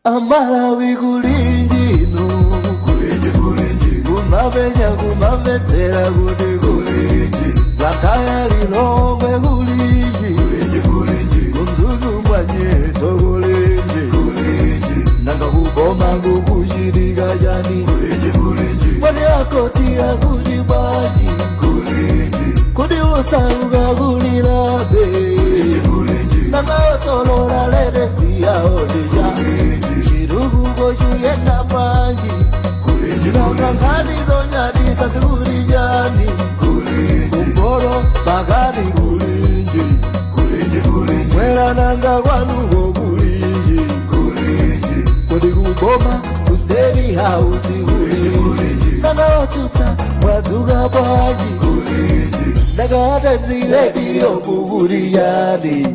Amalawi kulinji no kulinji kumavenya kumavetsera kuti kulinji lakaya lilongwe kulinji kumzuzu mwanyeto kulinji nanga kuboma kukushirika jani mwani akoti ya kujibaji kudi usauga kulilabe nanga osolora ledesi ya odija shirugu goshu yenda panji nanga ngani zonyadi sasuri jani kumboro bagari kulinji mwela nanga wanugo kulinji kodi kuboma kusteri hausi kulinji nanga otuta mwazuga baji nanga atemzile diyo kukuri yani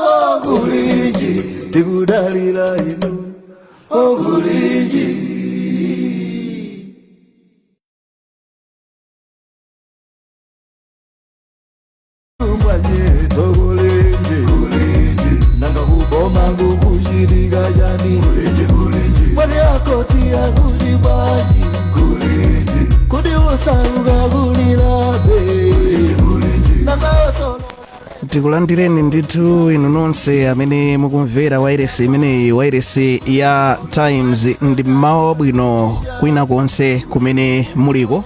Oguliji, digudalila inu, Oguliji. Mbanye toguliji, nanga kuboma kukushirika jani, mwani akoti ya kujibaji, kudi usauga kulilabe, nanga osolo. Tikulandireni ndithu inu nonse amene mukumvera wairesi imene wairesi ya Times ndi mmawa bwino kwina konse kumene muliko.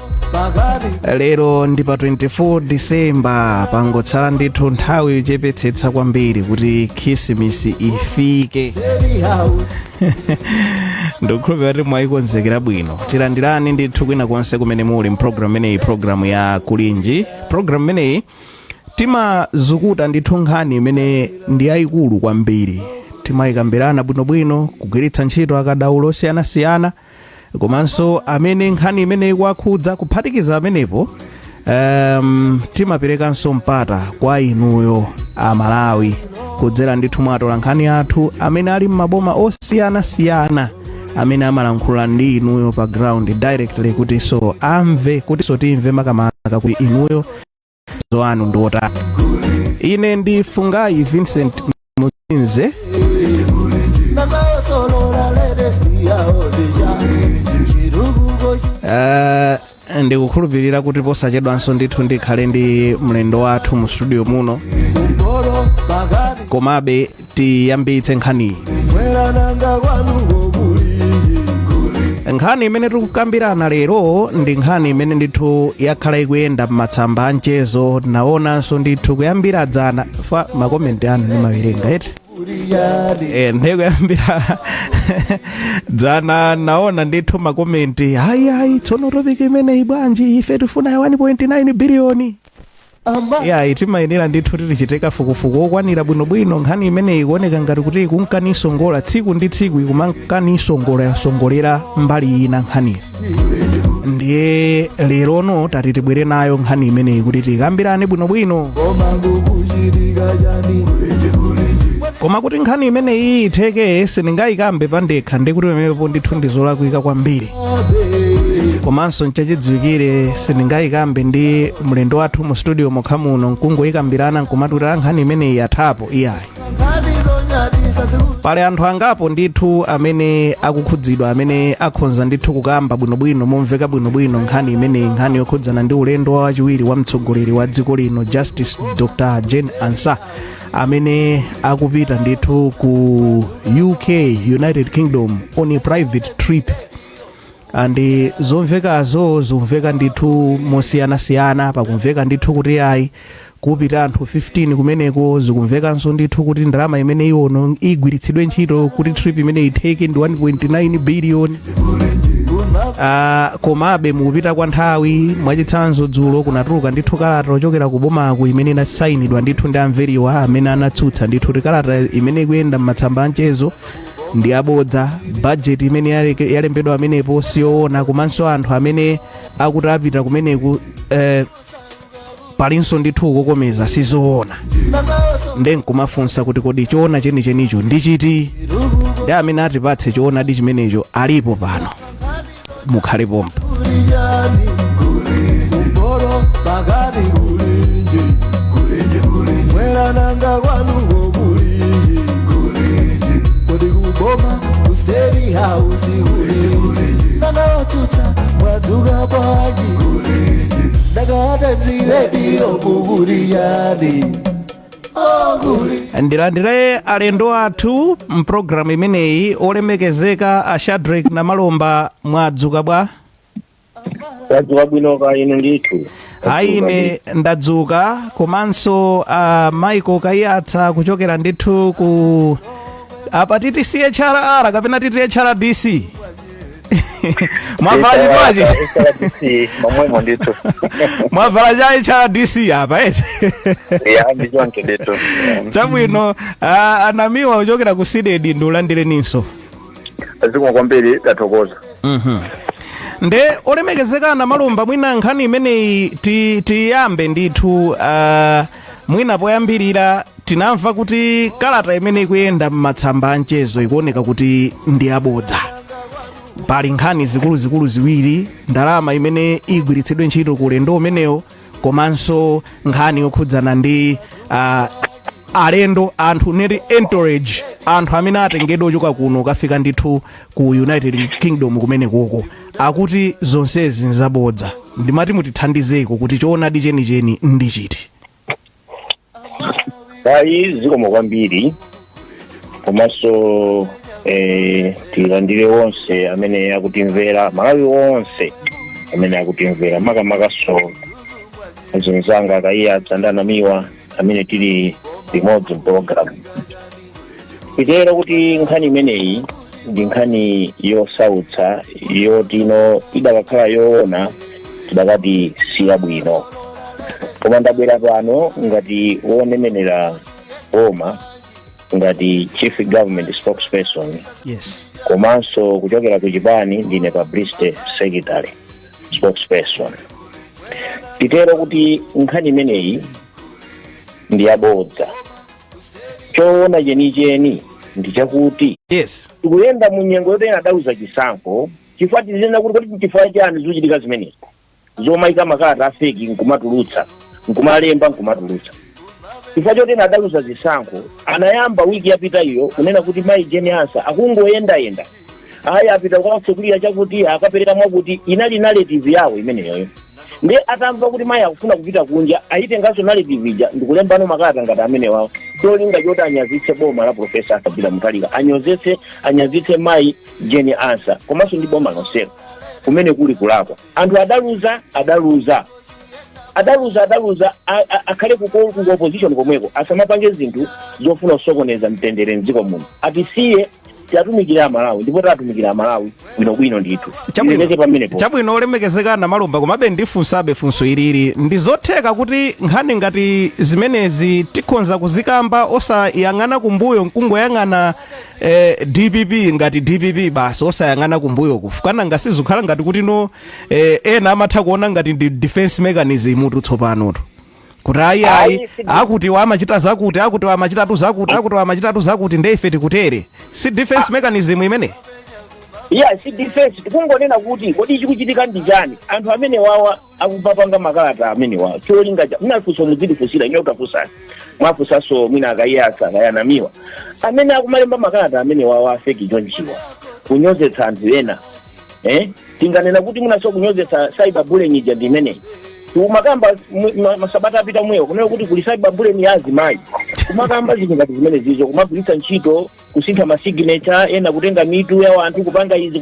Lero ndi pa 24 December pangotsala ndithu nthawi yochepetsetsa kwambiri kuti Khisimitsi ifike. Ndikukhulupirira kuti mwayikonzekera bwino. Tilandirani ndithu kwina konse kumene muli mprogramu imeneyi, programu ya Kulinji. Programu imeneyi timazukuta ndithu nkhani imene ndi yayikulu kwambiri, timayikambirana bwinobwino kugwiritsa ntchito akadaulo osiyanasiyana, komanso amene nkhani imene ikuwakhudza kuphatikiza amenepo timaperekanso mpata kwa inuyo Amalawi kudzera ndithu mwatola nkhani athu amene ali m'maboma osiyanasiyana amene amalankhula ndi inuyo pa ground directly kuti so amve kuti so timve makamaka kuti inuyo zoanu ndota. Ine ndi Fungai Vincent Mutsinze. Ndikukhulupirira kuti posachedwanso ndithu ndikhale ndi mlendo wathu mu studio muno, komabe tiyambitse nkhani. Nkhani imene tikukambirana lero ndi nkhani imene ndithu yakhala ikuyenda m'matsamba a mchezo. Naonanso ndithu kuyambira dzana fa makomenti anu nimawerenga eti ndikuyambira dzana naona ndithu makomenti hayi tsono topic imeneyi bwanji ife tifuna 1.9 biliyoni. Ya timayenera ndithu tichiteka fukufuku okwanira bwinobwino. Nkhani imeneyi ikuoneka ngati kuti ikunkanisongola tsiku ndi tsiku, ikumankanisongolera mbali ina nkhani. Ndiye lerono tati tibwere nayo nkhani imeneyi kuti tikambirane bwinobwino. Koma kuti nkhani imeneyi itheke sindingayikambe pandekha, ndikuti pamenepo ndithu ndizolakwika kwambiri. Komanso nchachidziwikire sindingayikambe ndi mlendo wathu mu studio mokha muno nkungoyikambirana nkumatulira nkhani imeneyi yathapo iyayi. Pale anthu angapo ndithu amene akukhudzidwa, amene akhonza ndithu kukamba bwinobwino momveka bwinobwino nkhani imeneyi, nkhani yokhudzana ndi ulendo wachiwiri wa mtsogoleri wa dziko lino Justice Dr. Jane Ansah, amene akupita ndithu ku UK, United Kingdom, on a private trip. Andi zomvekazo zomveka ndithu mosiyanasiyana, pakumveka ndithu kuti ayi kupita anthu 15 kumeneko, zikumvekanso ndithu kuti ndalama imene iwono igwiritsidwe ntchito kuti trip imene itheke ndi 1.9 biliyoni. Komabe mukupita kwa nthawi mwachitsanzo dzulo kunatuluka ndithu kalata yochokera ku bomaku imene inasayinidwa ndithu ndi amveriwa amene anatsutsa ndithu kuti kalata imene ikuyenda m'matsamba a mchezo ndi abodza. Budget imene yalembedwa amenepo siyoona, komanso anthu amene akuti apita kumeneku palinso ndithu kukomeza sizoona. Ndenkumafunsa kuti kodi choona chenichenicho ndi chiti, ndi amene atipatse choona di chimenecho alipo pano, mukhale pompo. Mwela nanga kwanu go kulinji, kodi kuboma Steady house kulenje nanga otuta mwadzuka bwanji kulenje ndakata dzile dio kuburiyani ndilandire alendo athu mpulogalamu imeneyi olemekezeka a Shadrack na Malomba. Mwadzuka bwa? Tadzuka bwino ka inu ndithu. Hayi ine ndadzuka, komanso Michael Kayatsa kuchokera ndithu ku apa titi CHRR kapena titi HRDC. Mwavala bwaje? Mamwe ndithu. Mwavala ja HRDC apa ete. Ya ndicho ndithu. Chabwino anamiwa kuchokera ku Sidedi ndulandire ninso. Azikwa kwambiri tathokoza. Nde olemekezeka na Malomba, mwina nkhani imeneyi tiyambe ndithu. Mwina poyambirira tinamva kuti kalata imeneyi kuyenda m'matsamba anchezo ikuoneka kuti ndi abodza. Pali nkhani zikuluzikulu ziwiri, ndalama imene igwiritsidwe ntchito ku ulendo umenewo, komanso nkhani yokhudzana ndi alendo, anthu neti entourage, anthu amene atengedwa ochoka kuno kafika ndithu ku United Kingdom kumene koko. Akuti zonsezi nzabodza. Ndimati mutithandizeko kuti choonadi chenicheni ndi chiti. Hayi zikomo kwambiri. Komanso tilandire wonse amene akutimvera, Malawi wonse amene akutimvera, makamakaso azenzanga Kayatsa ndi Anamiwa amene tili limodzi program. Pitero kuti nkhani imeneyi ndi nkhani yosautsa, yotino idakakhala yoona tidakati siyabwino. Koma ndabwera pano ngati wonemenera boma, ngati chief government spokesperson. Yes. Komanso kuchokera ku Chipani ndine publicity secretary spokesperson. Pitero kuti nkhani imeneyi ndi abodza. Choona chenicheni ndi chakuti yes, tikuyenda mu nyengo yote inadauza chisankho, chifukwa tizenda kuti chifukwa chani zochitika zimenezi zomaika makalata afeki nkumatulutsa, nkumalemba nkumatulutsa. Chifukwa chote inadauza zisankho anayamba wiki yapita iyo kunena kuti mai Jeniasa akungoyenda ayi apita kwa sekulira chakuti akapereka mwakuti inali narrative yawo imeneyo. Ndi atamva kuti mai akufuna kupita kunja ayitenganso narrative ija ndikulembano makalata ngati amene wawo. Cholinga choti anyazitse boma la Professor Kabila Mutharika, anyazitse mai Jeniasa, komanso ndi boma lonselo kumene kuli kulakwa. Anthu adaluza akhale ku opposition komweko, asamapange zinthu zofuna kusokoneza mtendere mdziko muno. Atisiye tiatumikira Malawi, ndipo tatumikira Malawi bwinobwino ndithu. Chabwino olemekezeka na Malomba, komabe ndifunsabe funso ilili. Ndizotheka kuti nkhani ngati zimenezi tikhonza kuzikamba osayang'ana kumbuyo, nkungoyang'ana DPP ngati DPP basi, osayang'ana kumbuyo kufukana ngasizikhala ngati kuti no ena amatha kuona ngati ndi defense mechanism tsopanoto. Kuti ayi akuti wamachita zakuti, akuti wamachitatu zakuti, akuti wamachitatu zakuti, ndefe tikutere. Si defense mechanism imene? Yeah, si defense. Tikungonena kuti kodi chikuchitika ndi chani? Anthu amene wawa akupapanga makalata amene wawa. Cholinga cha munafunso muzidifusira nyo utafusa. Mwafusaso mwina Kayatsa Anamiwa. Amene akumalemba makalata amene wawa feki chonchiwa. Kunyozetsa anthu ena. Tinganena kuti munaso kunyozetsa cyberbullying ija ndi imene. Kumakamba masabata apita mweyo kunena kuti kuli cyberbullying yazi mai. Kumakamba zinthu ngati zimene zizo, kumagwiritsa ntchito kusintha ma signature ena, kutenga mitu ya anthu kupanga izi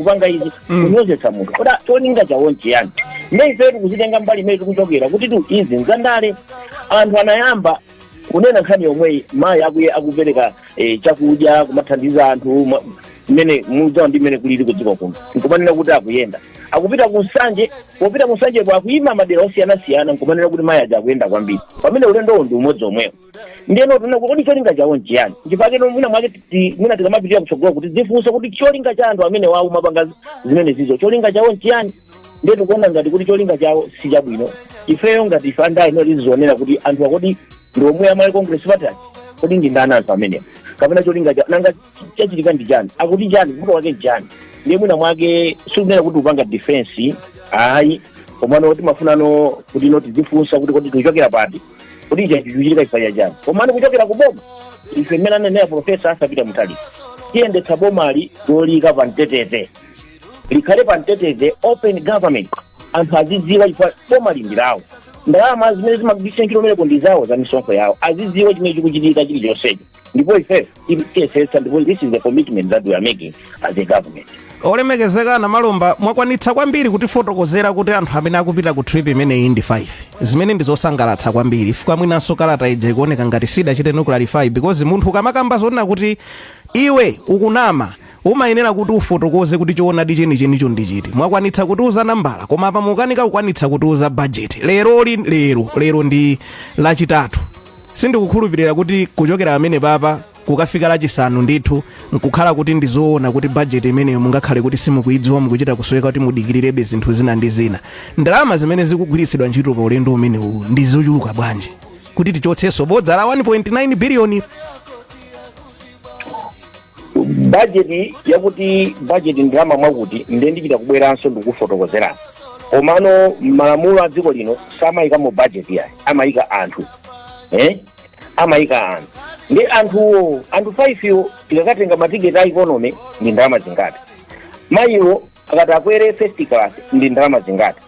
kunyozetsa munthu. Koda cholinga chawo nchiyani? Ndeife tikuzitenga mbali imene tikuchokera kuti izi nzandale. Anthu anayamba kunena nkhani yomweyi, mai akupereka chakudya kumathandiza anthu mmene muzawo ndi mmene kulili kudziko kuno. Nkumanena kuti akuyenda akupita kusanje, popita kusanje kwa kuima madera osiyana nkumanena kuti mai aja akuyenda kwambiri. Pamene ulendo ndi umodzi omwewo. Ndiyeno tuna kuti cholinga chawo nchiyani? Chifukwa mwina mwake mwina tikamapitira kutsogolo kuti zifunsa kuti cholinga cha anthu amene wawo mapanga zimene zizo cholinga chawo nchiyani? Ndiye tikuona ngati kuti cholinga chawo si chabwino. Ifeyo ngati ife andai ino tizionera kuti anthu akodi ndi omwe amali Congress Party kodi ndi ndani anthu amene kapena cholinga cha nanga chachitika ndi chani? Akuti chani kuti wake chani? Ndiye mwina mwake sikunena kuti upanga defense ayi, komano kuti mafunano kuti noti zifunsa kuti kodi tuchokera pati kuti chichitika chifanya chani. Komano kuchokera kuboma ife mmene ananena Professor Kabila Mutharika tiyendetsa bomali lolika pamtetete likhale pamtetete open government anthu azidziwa chifukwa boma lindirawo ndalama zimene zimagwiritsa ntchito kumeneko ndi zawo za misonkho yawo azidziwa chimene chikuchitika chilichonsecho ndipo ife tiyesetsa ndipo this is the commitment that we are making as a government. olemekezeka na Malomba mwakwanitsa kwambiri kutifotokozera kuti anthu amene akupita ku trip imeneyi ndi 5 zimene ndizosangalatsa kwambiri fika mwinanso kalata ija ikuoneka ngati sidachite nuclearify because munthu ukamakamba zonena kuti iwe ukunama umayenera kuti ufotokoze kuti choonadi chenichenicho ndi chiti mwakwanitsa kutiuza nambala koma apa mukanika kukwanitsa kutiuza budget lero ndi lachitatu sindikukhulupirira kuti kuchokera amene papa kukafika lachisanu ndithu nkukhala kuti ndizoona kuti budget imeneyo mungakhale kuti simukuidziwa mukuchita kusweka kuti mudikilirebe zinthu zina ndi zina ndalama zimene zikugwiritsidwa ntchito pa ulendo umenewu ndi zochuluka bwanji kuti tichotsenso bodza la 1.9 billion budget yakuti budget ndalama mwakuti ndiye ndichita kubweranso ndikufotokozerani komano malamulo a dziko lino samayika mu budget yayi amayika anthu amayika anthu ndi anthuwo anthu 5 yo tikakatenga matiketi a economy ndi ndalama zingati mayiwo akati akwere first class ndi ndalama zingati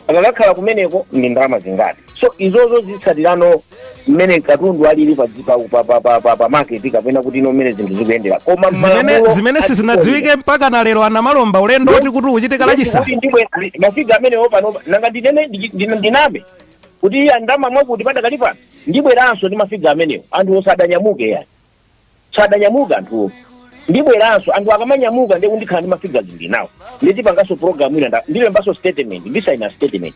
akakakhala kumeneko ndi ndalama zingati so izozo zitsatirano mmene katundu alili pa market kapena kuti ino mmene zinthu zikuyendera koma zimene sizinadziwike mpaka na lero ana Malomba ulendo oti kuti uchitika lachisanu mafiga amenewo pano nanga ndinabe kuti andama mwakuti padakali pano ndibweranso ndi mafiga amenewo anthu osadanyamuke yani sadanyamuka anthuwo ndibweranso anthu akamanyamuka ndiye kundikhala ndi mafiga zindinawo nditipanganso program ina ndilembanso statement ndisaina statement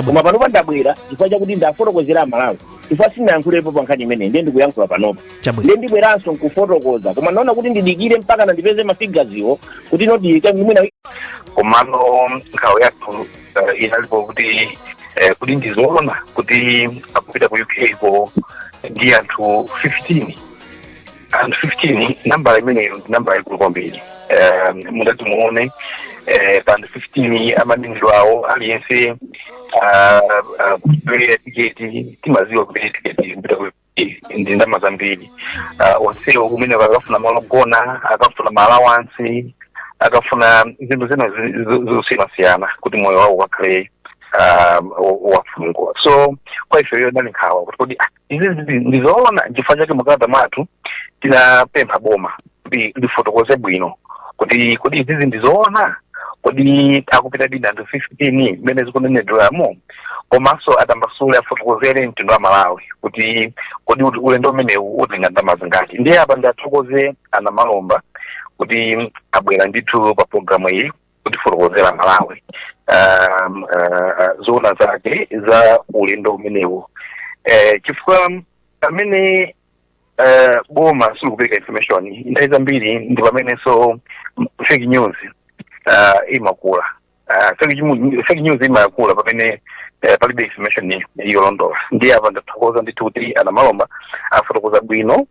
koma pano pandabwera chifukwa chakuti ndafotokozera Malawi chifukwa sinayankhulepo pa nkhani imene ndiye ndikuyankhula panopa ndiye ndibweranso nkufotokoza koma naona kuti ndidikire mpaka ndipeze mafigaziwo kuti nodiyike mwina komano nkhawa yathu inalipo kuti kuti ndizoona kuti akupita ku UK ko ndi anthu 15 nambala imeneyo ndi nambala yaikulu kwambiri mudati muone pa anthu 15 amaningiro awo aliyense kuperera tiketi timaziwa kuperera tiketi kupita ku ndi ndalama zambiri onsewo kumene akafuna malo ogona akafuna maalawansi akafuna zinthu zina zosiyanasiyana kuti moyo wawo ukakhale wafungwa so kwa hivyo ndani nkhawa kuti izi ndizoona chifukwa chake makalata mwathu tinapempha boma kuti lifotokoze bwino kuti izizi ndizoona kuti akupita dina anthu 15 mmene zikunenedweramo komanso atambasule afotokozere mtundu wa Malawi kuti ulendo umenewu utenga ndalama zingati ndiye apa ndathokoze ana Malomba kuti abwera ndithu pa programu iyi kuti fotokozera Malawi zona zake za ulendo umenewu chifukwa amene boma silikupereka information nthawi zambiri ndi pamenenso fake news imakula fake news imakula pamene palibe information yolondola ndiye apa ndathokoza ndithu kuti ana Malomba afotokoza bwino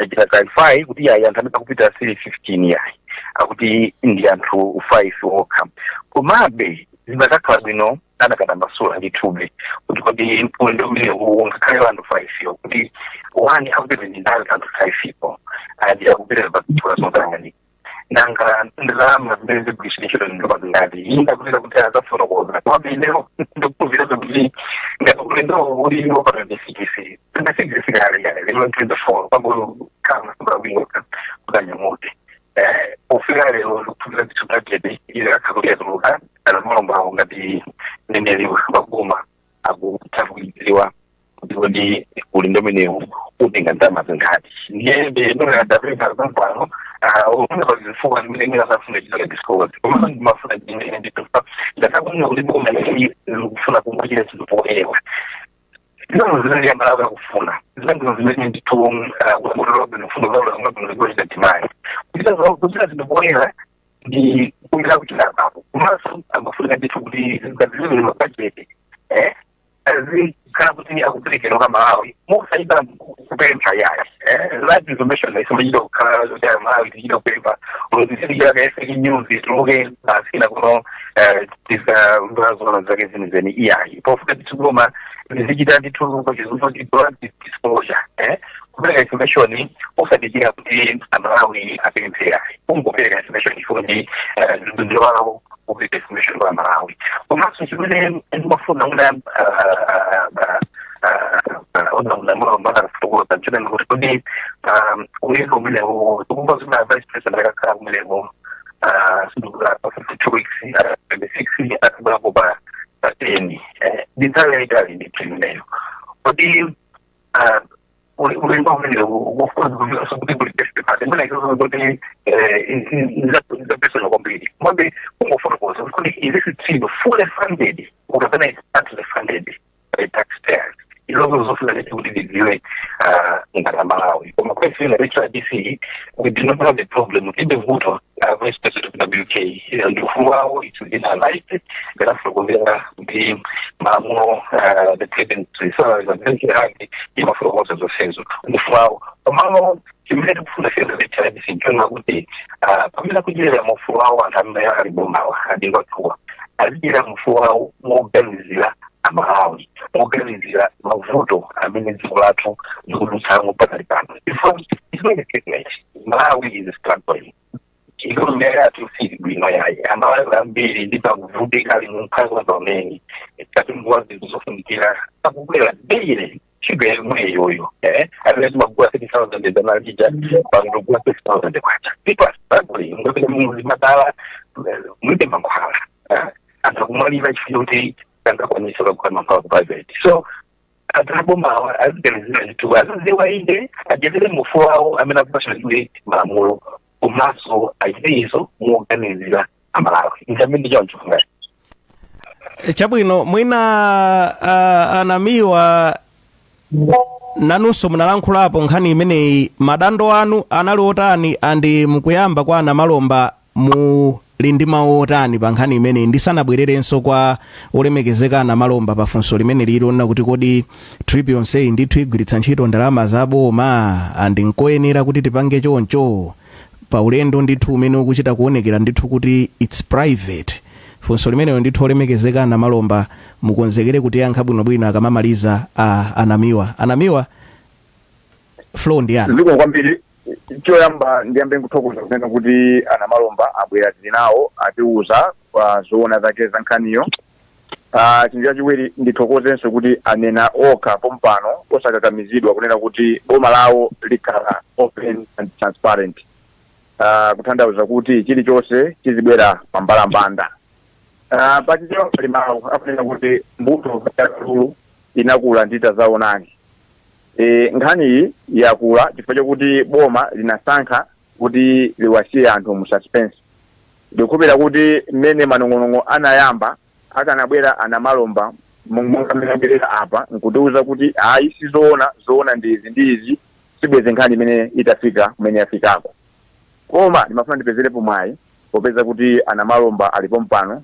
chita clarify kuti yayi anthu amene akupita 15 yayi akuti ndi anthu 5 okha komabe zimakakhala bwino anakatambasula ndithube kuti ulendo umenewu ngakhale anthu 5 yo kuti wani akupita ndi ndali anthu 5 ipo andi akupita pa zonse nanga ndalama zimene zigwiritsidwa ntchito ndalama zingati indakulira kuti azafotokoza komabe lero ndikuvira kuti ngati ulendo uli wopata ndisikisi kale lero 24 pambuyo kama sababingoka kukanyamuti ofika lero lukuvira budget ile akakulezuluka ana Malomba ngati neneliwa bakuma akutafuiliwa kuti ulendo umenewu utenga ndalama zingati ndiye ndona ndapeka pano ungazifuka zimene asafuna chitaka discovery koma mafuna jine nditofa ndakabona ulimo umene ufuna kumujira chipoewa ndizo zimene yamala kufuna zimene zimene ndito ulolo nofuna zalo ngabona ngoja timai kuza zipoewa ndi kumira kuchina hapo kumaso amafuna ndito kuti zingazile mu budget kana kuti akupeleke no Malawi musaida kupempha yayi live information isomejiro kana ya Malawi ndiyo kupempha unozisikia ka fake news tuloge asina kuno tisa zona zake zini yayi pofuka tugoma nizijida nditu kwa chizuzo disclosure kupeleka information osadikira kuti amalawi apemphera kungopereka information ifoni ndio wao kupita information kwa Malawi. Komanso chimene ndimafuna una mbaka kutokoza chimene kuti uliko mlewo tukumba zina vice president akakhala mlewo sindukula pa 52 weeks 26 atabako ba 10 ditale itali ndiphimeyo kuti ulimba mlewo of course so kuti test part mbona iko kuti the person complete mwambe ungofuna kuza kuti this team fully funded ukapena partly funded by taxpayers ilogo zofuna kuti diziwe ngata Malawi koma kwesi na HRDC we do not have the problem with the voter vice president of WK and who it's been analyzed that after going the mamuno the president so is a very hard in for what of the sense the flow among kimele kufuna fedha HRDC njona kuti pamela kujira mfuwa antamya alibomawa adinga kuwa azira mfuwa moganizira Malawi organizira mavuto amene dziko lathu ndikudutsango pakali pano it's not a statement Malawi is struggling ikomera tufiri bwino yayi amalawi ambiri ndipakuvutika ali mukhazi wazamene katunduwazi kuzofunikira akubwera beire chigere mweyoyo alezi magua 30,000 zanalija pangogua 6,000 kwacha people are struggling ngopele muzi madala mwite mankhwala atakumaliva chifuti kwanisa kwa mafao private so ataboma azikalizira tu aziwa inde ajezele mufu wao amena kupasha ile maamulo umaso aizo muorganizira Malawi ngamindi jonjo ngari chabwino mwina anamiwa nanuso munalankhulapo nkhani imeneyi madando anu anali otani andi mukuyamba kwa ana Malomba mu lindima otani pa nkhani imeneyi ndisanabwererenso kwa olemekezeka ana Malomba pafunso limene lilona kuti kodi trip yonseyi ndithu igwiritsa ntchito ndalama zaboma andi nkoyenera kuti tipange choncho pa ulendo ndithu umene ukuchita kuonekera ndithu kuti it's private funso limeneyo ndithu olemekezeka ana Malomba mukonzekere kuti yankha bwinobwino akamamaliza anamiwa flow ndi ana ndiko kwambiri choyamba ndiyambe kuthokoza kunena kuti ana Malomba abwera tinawo atiuza kwa zoona zake za nkhaniyo chinja chiwiri ndithokozenso kuti anena okha pompano osakakamizidwa kunena kuti boma lawo likhala open and transparent kutanthauza kuti chilichonse chizibwera pambalambanda pachicho limawu akunena kuti mbuto yakalulu inakula ndita zaonani nkhani yakula chifukwa chokuti boma linasankha kuti liwasiye anthu mu suspense ndikupira kuti mmene manong'onong'o anayamba akanabwera ana Malomba mungamira apa nkutiuza kuti hayi sizoona ndizi sibweze nkhani imene itafika kumene yafikako koma ndimafuna ndipezerepo mwayi popeza kuti ana Malomba alipo mpano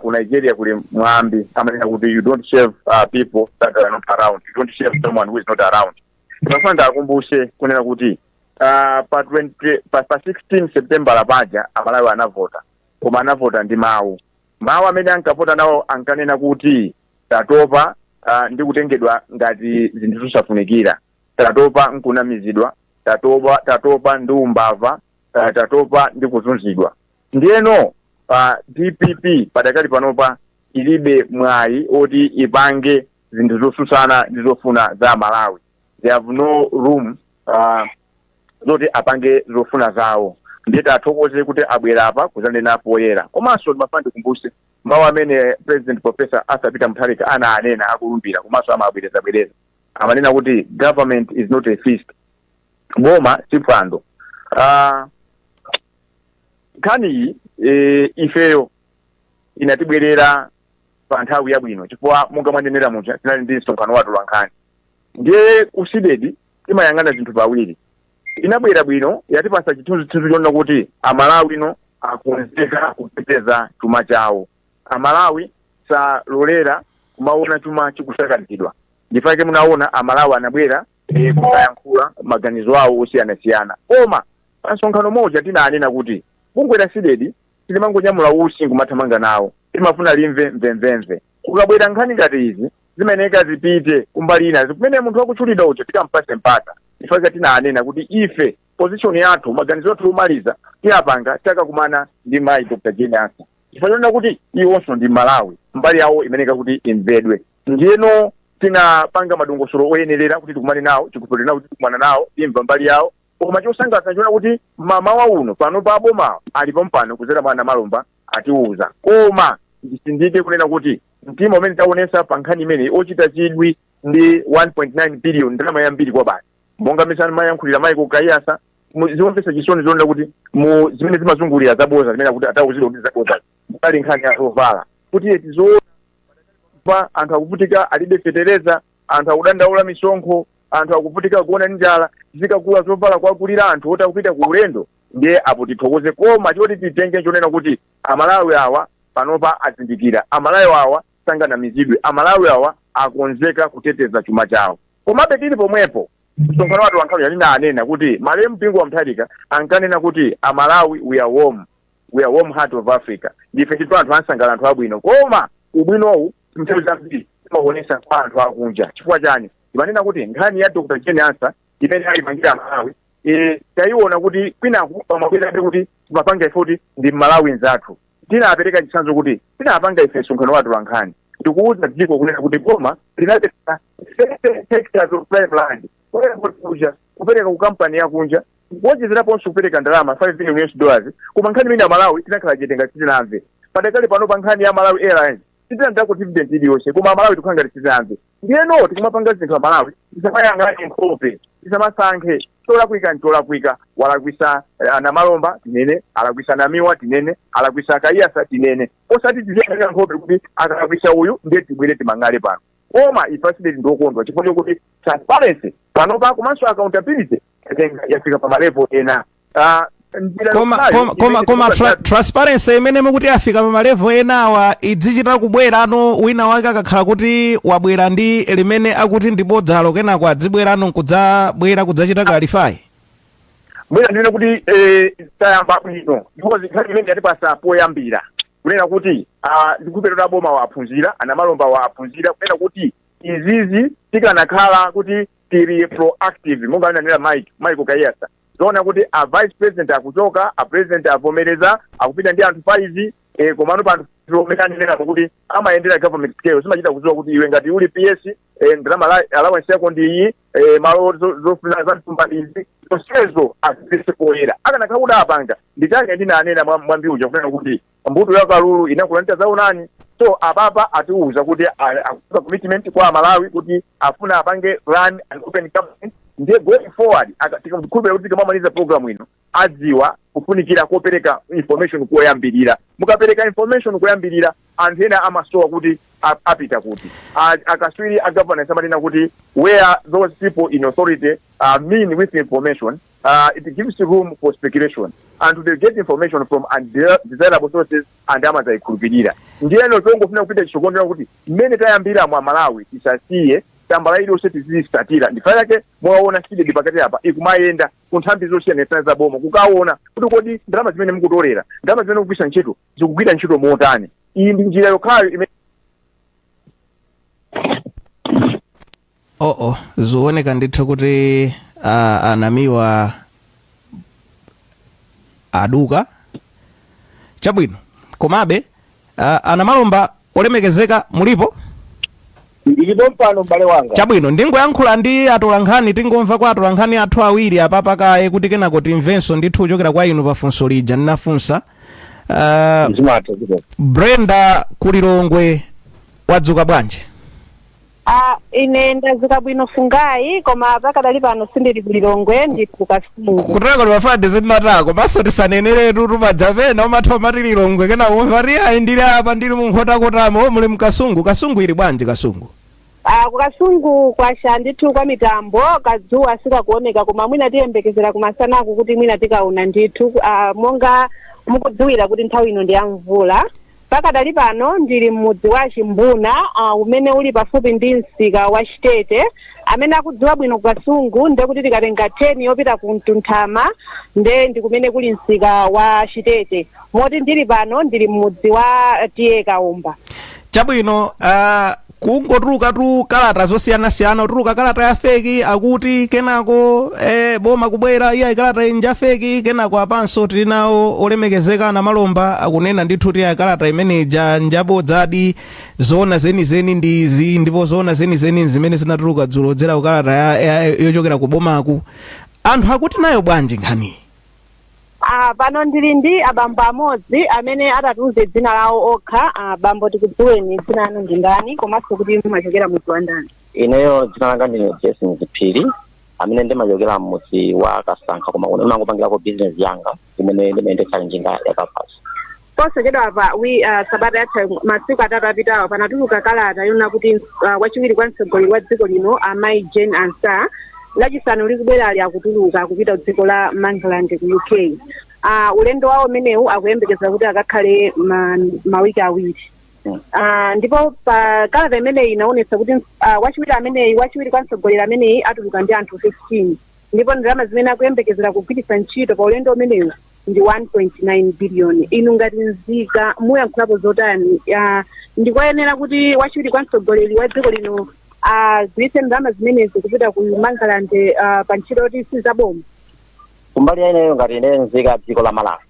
ku Nigeria kuli mwambi amanena kuti you don't save people that are not around, you don't save someone who is not around. Ndimafuna ndakumbushe kunena kuti pa 16 September lapaja amalawi anavota koma anavota ndi mawu amene ankavota nawo ankanena kuti tatopa ndi kutengedwa ngati zinthu zosafunikira, tatopa nkunamizidwa, tatopa ndi umbava, tatopa ndi kuzunzidwa. Ndiyeno DPP padakali panopa ilibe mwayi oti ipange zinthu zosusana ndi zofuna za Malawi. They have no room zoti apange zofuna zawo. Ndiye tathokoze kuti abwera apa kuzanena poyera. Komanso ndimafuna ndikumbuse mawu amene President Professor Arthur Peter Mutharika ananena akulumbira komanso amabwereza amanena kuti government is not a feast, boma si phwando. Nkhani ifeyo inatibwerera pa nthawi yabwino chifukwa monga mwanenera muja tinali ndi msonkhano wathu wa nkhani. Ndiye kusidedi timayang'ana zinthu pawiri. Inabwera bwino yatipasa chithunzi chona kuti Amalawi no akonzeka kupeteza chuma chawo. Amalawi salolera kumaona chuma chikusakazidwa. Ndipake munaona Amalawi anabwera kuyankhula maganizo awo osiyana-siyana. Koma msonkhano moja tinanena kuti bungwe la sidedi tilimangonyamula usi ngumathamanga nawo. Timafuna limve mvemvemve. Ukabwera nkhani ngati izi zimeneka zipite kumbali ina zimene munthu wakutchulidwa ucho tikampase mpaka ifika tinanena kuti ife position yathu maganizo athu omaliza tiyapanga takakumana ndi mayi Dr. Jane Asa chifukwa kuti iwonso ndi Malawi mbali yawo imeneka kuti imvedwe ndiyeno tinapanga madongosolo oyenerera kuti tikumane nawo tikupirira nawo kuti tikumana nawo imva mbali yawo koma chosangalatsa chiona kuti mamawa uno pano pa boma ali pampano kuzera mwana Malomba atiuza koma ndisindike kunena kuti mtima umene taonesa pa nkhani imene ochita chidwi ndi 1.9 billion ndalama yambiri kwa basi monga mesana mayankhulira Michael Kayasa ziwomvesa chisoni zonda kuti mu zimene zimazungulira zaboza zimene kuti atauzidwa kuti zaboza pali nkhani ya rovala kuti tizoona anthu akuvutika alibe fetereza anthu akudandaula misonkho anthu akuvutika kuona njala zikakula zovala kwakulira anthu ota kupita ku ulendo ndiye apo tithokoze koma choti titenge chonena kuti Amalawi awa panopa azindikira Amalawi awa sanganamizidwe Amalawi awa akonzeka kuteteza chuma chawo komabe tili pomwepo msonkhano watu wankhalu yalina anena kuti malemu mpingo wa Mtharika ankanena kuti Amalawi we are warm heart of Africa ndife chitu anthu ansangala anthu abwino koma ubwinowu mthawi zambiri timaonesa kwa anthu akunja chifukwa chani timanena kuti nkhani ya Dr. Jane Asa imene alipangira Malawi tayiona kuti kwinaku pamabwerabe kuti timapanga ifoti ndi Malawi nzathu tinapereka chitsanzo kuti tinapanga ife msonkhano watu wankhani ndikuuza dziko kunena kuti boma linapesa hectares of prime land kupereka ku kampani yakunja kuwonjezeraponso kupereka ndalama $5 billion koma nkhani imene ya Malawi tinakhala chete titinamve padakali pano pa nkhani ya Malawi Airlines titinandako dividend iliyonse koma Malawi tikukhala titinamve ndiyeno tikumapanga zinthu Malawi tisamayang'ane nkhope tisamasankhe cholakwika walakwisa ana Malomba tinene alakwisa Namiwa tinene alakwisa Kayasa tinene osati tiziyang'anira nkhope kuti akalakwisa uyu ndiye tibwere timang'ale pano koma ifasileti ndokondwa chifukwa kuti transparency panopa komanso accountability yafika pa malevel ena koma transparency imene mukuti afika pa malevel enawa idzichita kubwera ano wina wake akakhala kuti wabwera ndi limene akuti ndibodzalo kenako adzibwerano nkudzabwera kudzachita clarify bwera ndine kuti tayamba bwino because nkhani imene yatipasa poyambira kunena kuti ndikupetera boma waphunzira ana Malomba waphunzira kunena kuti izizi tikanakhala kuti tiri proactive monga ananena Michael Kayasa zoona kuti a vice president akuchoka a president avomereza akupita ndi anthu 5 komano pa anthu omekanenera kuti amayendera government scale simachita kudziwa kuti iwe ngati uli PS ndalama allowance yako ndi iyi malo zofuna za mtumbalizi zonsezo azipese poyera akanakhala kuti apanga nditange ndinanena mwambiuja kunena kuti mbuto ya Kalulu inakulanda zaonani so ababa atiuza kuti akupa commitment kwa Malawi kuti afuna apange run and open government ndiye going forward tikamkhulupirira kuti tikamamaliza program ino adziwa kufunikira kopereka information koyambirira mukapereka information koyambirira anthu ena amasowa kuti apita kuti akaswiri a governance amanena kuti where those people in authority mean with information it gives room for speculation and they get information from undesirable sources and amazayikhulupirira ndiyeno tongofuna kupita chikondera kuti mmene tayambira mwa Malawi tisasiye tambala ili oseti zisatira ndifanya yake mwaona sidi pakati hapa ikumayenda kunthambi zosiyana za boma kukaona kuti kodi ndalama zimene mukutolera ndalama zimene mukugwisa ntchito zikugwira ntchito motani iyi ndi njira yokhayo zooneka ndithu kuti anamiwa aduka chabwino komabe ana Malomba olemekezeka mulipo ndilipo mpano mbale wanga chabwino ndingoyankhula ndi atolankhani tingomva kwa atolankhani athu awiri apapa kaye kuti kenako timvenso ndithu kuchokera kwa inu pafunso lija ndinafunsa Brenda Kulilongwe wadzuka bwanji ine ndazuka bwino fungayi koma pakadali pano sindili Kulilongwe ndi kukasungu kuteko lwafade zinatako maso tisanenere tupajapena umatha matililongwe kena umvari ayi ndili apa ndili munkhota-kotamo muli mkasungu kasungu ili bwanji kasungu kukasungu kwasha ndithu kwa mitambo kadzuwa sikakuoneka koma mwina tiyembekezera kumasanaku kuti mwina tikauna ndithu monga mukudziwira kuti nthawi ino ndi ya mvula pakadali pano ndili mmudzi wa Chimbuna umene uli pafupi ndi msika wa Chitete amene akudziwa bwino kukasungu ndiye kuti tikatenga 10 yopita ku Mtunthama ndiye ndikumene kuli msika wa Chitete moti ndili pano ndili mmudzi wa Tiye Kaumba chabwino kungotuluka tu kalata zosiyanasiyana, utuluka kalata ya feki akuti kenako boma kubwera iya ikalata inja feki, kenako apanso tili nawo olemekezeka na Malomba akunena ndithu ti kalata imeneja njabodzadi, zona zenizeni ndi izi, ndipo zona zenizeni zimene zinatuluka dzulo dzera kukalata yochokera ku bomaku. Anthu akuti nayo bwanji nkhani? Pano ndili ndi abambo amodzi amene atatiuze dzina lawo okha. Bambo tikudziweni dzina lanu ndi ndani komanso kuti mumachokera mudzi wa ndani? Ineyo dzina langa ndine Jason Ziphiri amene ndimachokera mudzi wa Kasankha, koma kuno ndimangopangirako business yanga imene ndimayendetsa njinga ya kapasi. Posachedwa apa sabata yatha masiku atatu apitawo panatuluka kalata yona kuti wachiwiri kwa mtsogoleri wa dziko lino amayi Jane Ansah lachisanu likubwera ali akutuluka kupita dziko la Mangaland ku UK. Ulendo wawo umenewu akuyembekeza kuti akakhale mawiki awiri. Ndipo pa kalata imeneyi inaonetsa kuti wachiwiri kwa mtsogoleri ameneyi atuluka ndi anthu 15, ndipo ndalama zimene akuyembekezera kugwiritsa ntchito pa ulendo umenewu ndi 1.9 billion. Inu ngati nzika muyankhulapo zotani? Ndikoyenera kuti wachiwiri kwa mtsogoleri wa dziko lino agwiritse ndalama zimenezi kupita ku Mangaland pa ntchito yoti sizaboma? Kumbali ineyo ngati ine nzika dziko la Malawi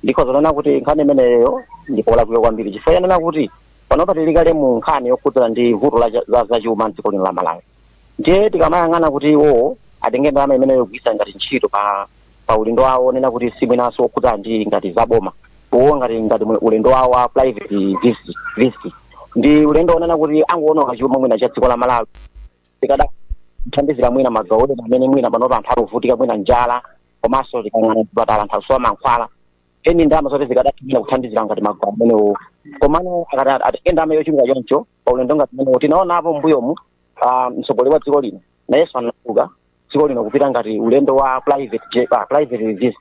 ndikhozana kuti nkhani imeneyo ndikolakwika kwambiri, chifukwa yanena kuti panopa tilikale mu nkhani yokhudzana ndi vuto la chuma dziko lino la Malawi. Ndiye tikamayang'ana kuti iwo atenge ndalama imeneyo kugwiritsa ngati ntchito pa ulendo wawo, nena kuti sibwinanso okhudzana ndi ngati zaboma, uwo ngati ulendo wawo wa private visit ndi ulendo onena kuti angoona chuma mwina cha dziko la Malawi tikadakuthandizira mwina magawo amene mwina panopa anthu akuvutika mwina njala, komanso tikang'ana zipatala anthu akusowa mankhwala, eni ndalama zoti zikadathumira kuthandizira ngati magawo amenewo. Komano atenge ndalama yochuluka choncho pa ulendo ngati umenewo. Tinaonapo mbuyomu mtsogoleri wa dziko lino nayenso anatuluka dziko lino kupita ngati ulendo wa private visit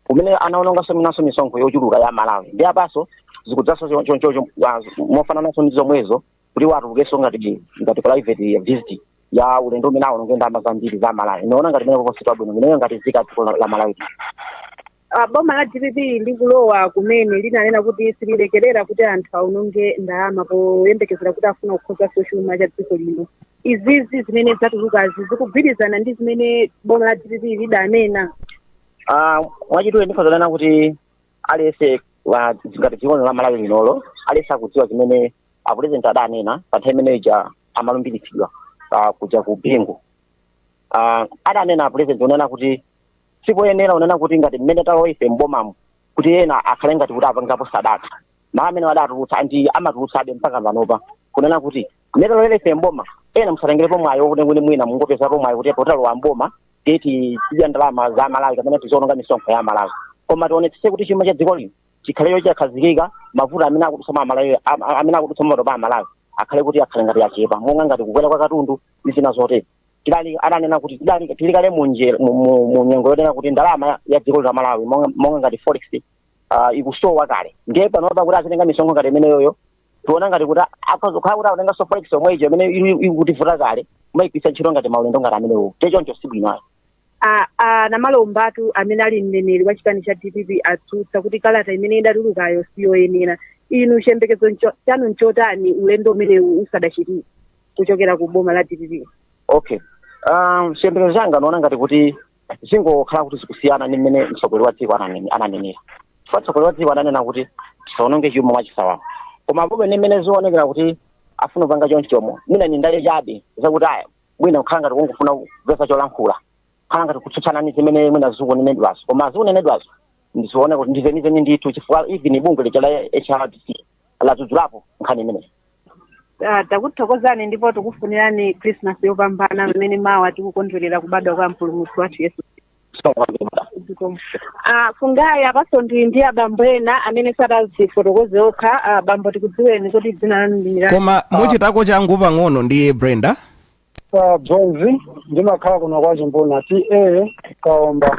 umene anaonanso minaso misonkho yochuluka ya Malawi. Ndi apaso zikudzaso chonchocho mofanananso ndi zomwezo kuti watulukenso ngati private visit ya ulendo umene aononge ndalama zambiri za Malawi. Inaona ngati imene kupositwa bwino ineyo ngati zika dziko la Malawi. Boma la DPP likulowa kumene linanena kuti sililekerera kuti anthu aononge ndalama poyembekezera kuti afuna kukhoza chuma cha dziko lino. Izizi zimene zatulukazi zikugwirizana ndi zimene boma la DPP lidanena? Mwachidule ndikhozana kuti alese ngati dziko la Malawi linolo alese akudziwa zimene apresident adanena pa nthawi imeneyo ija amalumbiritsidwa kuja ku bingu. Adanena apresident unena kuti sipoyenera unena kuti ngati mmene taloife mbomamu kuti ena akhale ngati kuti apangapo sadaka, malo amene wadatulutsa ndi amatulutsabe mpaka panopa kunena kuti mmene taloife mboma ena musatengerepo mwayo kuti mwina mungopezapo mwayo kuti potalowa mboma titi tidya ndalama za Malawi kapena tiziononga misonkho ya Malawi. Koma tionetsetse kuti chuma cha dziko lino chikhale chakhazikika, mavuto amene akudutsa Malawi amene akudutsa matopa a Malawi akhale kuti akhale ngati achepa, monga ngati kukwera kwa katundu ndi zina zotero. Adanena kuti tilikale mu nyengo yonena kuti ndalama ya dziko la Malawi monga ngati forex ikusowa kale. Ndiye panopa kuti azitenga misonkho ngati imeneyoyo tiona ngati kuti akazokhala kuti akutenganso forex omwejo imene ikutivuta kale kumayipitsa ntchito ngati maulendo ngati amenewo. Choncho sibwinoyo. Na Malomba amene ali mneneri wa chipani cha DPP atsutsa kuti kalata imene idatulukayo siyoyenera. Inu chiyembekezo chanu nchotani ulendo umenewu usadachitike kuchokera ku boma la DPP? Okay. Chiyembekezo changa naona ngati kuti zingokhala kuti zikusiyana ndi mmene mtsogoleri wa dziko ananenera. Mtsogoleri wa dziko ananena kuti tisaononge chuma mwachisawawa, koma pomwe mmene zionekera kuti afuna kupanga chonchomo mwina ni ndale chabe zakuti aya mwina kukhala ngati kungofuna kupeza cholankhula, khala ngati kutsutsana ndi zimene mwina zikunenedwazo, koma zikunenedwazo ndizione kuti ndizenizeni ndithu, chifukwa even bungwe lija la HRDC ladzudzulapo nkhani imeneyo. Takuthokozani ndipo tikufunirani Christmas yopambana mmene mawa tikukondwerera kubadwa kwa mpulumutsi wathu Yesu. Fungayi apaso ndi abambo ena amene satazifotokoze okha. Bambo tikudziweni kuti dzina lanu ndi ndani? Koma muchitako changu pang'ono ndiye Brenda. Bronzi ndimakhala kuno kwa Chimbona TA Kaomba.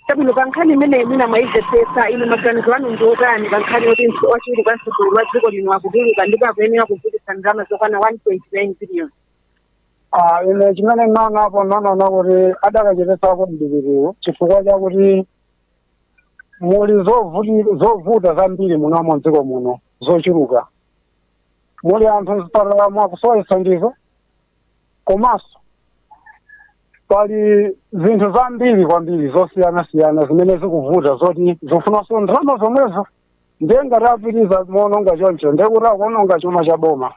Tabwino pankhani imene mwina mwayimvetsetsa inu maganizo anu ndi otani pankhani yoti wachiwiri kwa mtsogoleri wa dziko lino akutuluka ndipo akuyenera kugwiritsa ndalama zokwana 1.9 billion? Ine chimene naona kuti adakachepetsako mdikiriwo chifukwa chakuti muli zovuta zambiri munomo mdziko muno zochuluka. muli anthu mzipatala mwakusowa chisangizo komanso pali zinthu zambiri kwambiri zosiyana-siyana zimene zikuvuta zoti zikufunanso ndalama zomwezo ndiye ngati apitiriza moononga choncho ndiye kuti akuononga chuma cha boma